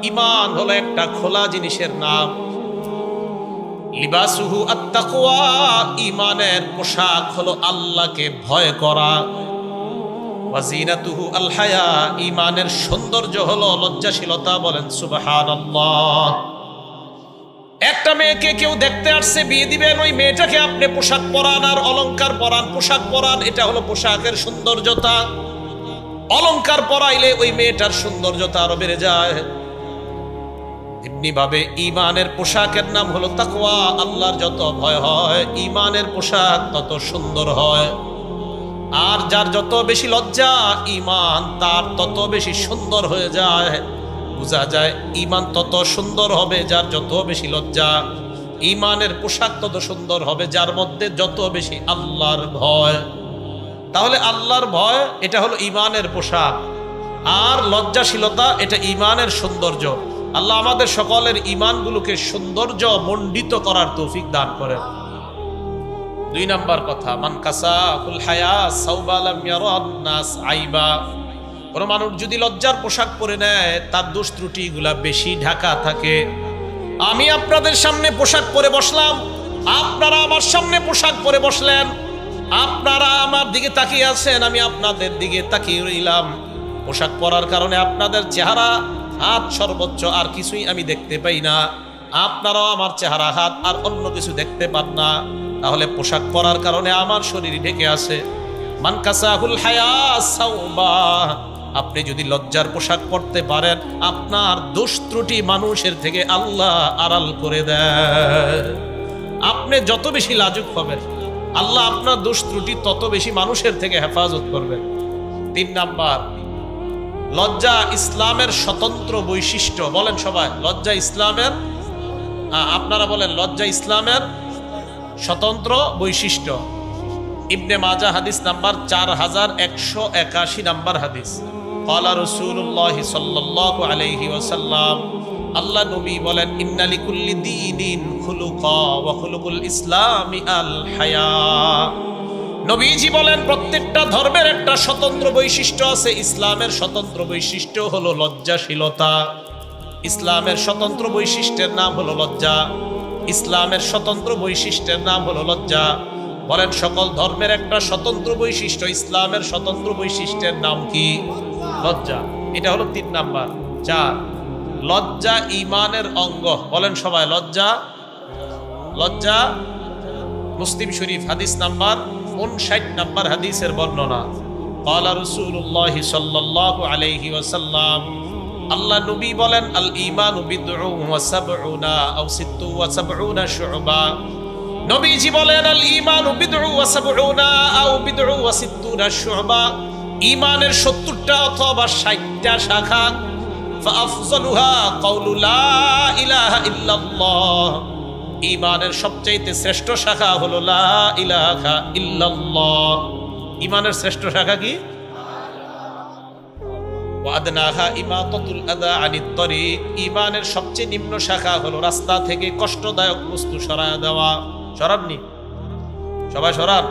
ঈমান হলো একটা খোলা জিনিসের নাম। লিবাসুহু আত-তাকওয়া, ঈমানের পোশাক হলো আল্লাহকে ভয় করা। ওয়াজিনাতুহু আল হায়া, ঈমানের সৌন্দর্য হলো লজ্জাশীলতা। বলেন সুবহানাল্লাহ। একটা মেয়েকে কেউ দেখতে আসছে, বিয়ে দিবেন, ওই মেয়েটাকে আপনি পোশাক পরান আর অলংকার পরান, পোশাক পরান, এটা হলো পোশাকের সৌন্দর্যতা। অলংকার পরাইলে ওই মেয়েটার সৌন্দর্যতা আরো বেড়ে যায়। এমনি ভাবে ঈমানের পোশাকের নাম হলো তাকওয়া। আল্লাহর যত ভয় হয়, ঈমানের পোশাক তত সুন্দর হয়। আর যার যত বেশি লজ্জা, ঈমান তার তত বেশি সুন্দর হয়ে যায়। বোঝা যায় ঈমান তত সুন্দর হবে যার যত বেশি লজ্জা। ঈমানের পোশাক তত সুন্দর হবে যার মধ্যে যত বেশি আল্লাহর ভয়। তাহলে আল্লাহর ভয় এটা হলো ঈমানের পোশাক, আর লজ্জাশীলতা এটা ঈমানের সৌন্দর্য। আল্লাহ আমাদের সকলের ঈমানগুলোকে সৌন্দর্য মণ্ডিত করার তৌফিক দান করেন। ২ নাম্বার কথা, মান কাসাহুল হায়া সাওবা লাম ইয়ারান নাস আইবা। কোন মানুষ যদি লজ্জার পোশাক পরে নেয়, তার দোষ ত্রুটিগুলা বেশি ঢাকা থাকে। আমি আপনাদের সামনে পোশাক পরে বসলাম, আপনারা আমার সামনে পোশাক পরে বসলেন, আপনারা আমার দিকে তাকিয়ে আছেন, আমি আপনাদের দিকে তাকিয়ে রইলাম। পোশাক পরার কারণে আপনাদের চেহারা, হাত সর্বোচ্চ, আর কিছুই আমি দেখতে পাই না। আপনারাও আমার চেহারা, হাত আর অন্য কিছু দেখতে পান না। তাহলে পোশাক পরার কারণে আমার শরীর ঢেকে আছে। মান কাসাহুল হায়া সাওবা, আপনি যদি লজ্জার পোশাক পরতে পারেন, আপনার দোষ ত্রুটি মানুষের থেকে আল্লাহ আড়াল করে দেয়। আপনি যত বেশি লাজুক হবেন, আল্লাহ আপনার দোষ ত্রুটি তত বেশি মানুষের থেকে হেফাজত করবেন। ৩ নাম্বার, লজ্জা ইসলামের স্বতন্ত্র বৈশিষ্ট্য। বলেন সবাই, লজ্জা ইসলামের, আপনারা বলেন, লজ্জা ইসলামের স্বতন্ত্র বৈশিষ্ট্য। ইবনে মাজাহ হাদিস নাম্বার 4181 নাম্বার হাদিস। ক্বালা রাসূলুল্লাহ সাল্লাল্লাহু আলাইহি ওয়াসাল্লাম, আল্লাহ নবী বলেন, ইন্না লিকুল্লি দীনিন খুলুকা ওয়া খুলুকুল ইসলামি আল হায়া। নবীজি বলেন, প্রত্যেকটা ধর্মের একটা স্বতন্ত্র বৈশিষ্ট্য আছে। ইসলামের স্বতন্ত্র বৈশিষ্ট্য হলো লজ্জাশীলতা। ইসলামের স্বতন্ত্র বৈশিষ্ট্যের নাম হলো লজ্জা। ইসলামের স্বতন্ত্র বৈশিষ্ট্যের নাম হলো লজ্জা। বলেন, সকল ধর্মের একটা স্বতন্ত্র বৈশিষ্ট্য, ইসলামের স্বতন্ত্র বৈশিষ্ট্যের নাম কি? লজ্জা। এটা হলো ৩ নাম্বার। ৪, লজ্জা ঈমানের অঙ্গ। বলেন সবাই, লজ্জা। লজ্জা মুসলিম শরীফ হাদিস নাম্বার 59 নাম্বার হাদিসের বর্ণনা। ক্বালা রাসূলুল্লাহ সাল্লাল্লাহু আলাইহি ওয়াসাল্লাম, আল্লাহ নবী বলেন, আল ঈমানু বিদউন ওয়া সাবউনা আও সিত্তু ওয়া সাবউনা শু'বা। নবীজি বলেন, আল ঈমানু বিদউন ওয়া সাবউনা আও বিদউন ওয়া সিত্তুনা শু'বা। ঈমানের ৭০টা অথবা ৬০টা শাখা। ফাআফযালুহা কাউলু লা ইলাহা ইল্লাল্লাহ। ঈমানের সবচেয়ে শ্রেষ্ঠ শাখা হলো লা ইলাহা ইল্লাল্লাহ। ঈমানের শ্রেষ্ঠ শাখা কি? ওয়া আদনাহা ইমাতাতুল আযা আনিত তরিক। ঈমানের সবচেয়ে নিম্ন শাখা হলো রাস্তা থেকে কষ্টদায়ক বস্তু সরায় দেওয়া। সরাননি? সবাই সরান।